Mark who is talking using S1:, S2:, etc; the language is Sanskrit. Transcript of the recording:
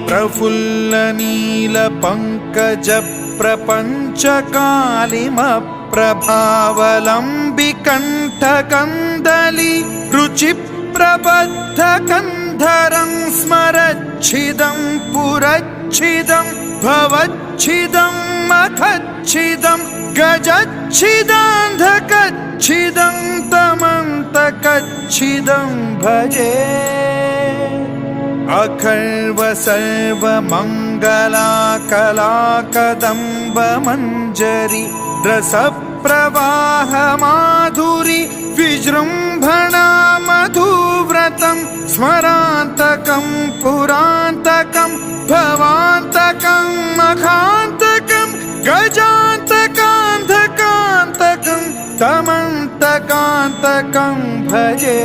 S1: प्रफुल्लनीलपङ्कजप्रपञ्चकालिमप्रभावलम्बिकण्ठकन्दली रुचिप्रबद्धकन्धरं स्मरच्छिदं पुरच्छिदं भवच्छिदं मखच्छिदं गजच्छिदान्धकच्छिदं तमन्तकच्छिदं भजे। अखर्व सर्वमङ्गलाकलाकदम्बमञ्जरी रसप्रवाहमाधुरी विजृम्भणा मधुव्रतं स्मरान्तकं पुरान्तकं भवान्तकं मखान्तकं गजान्तकान्धकान्तकं तमन्तकान्तकं भजे।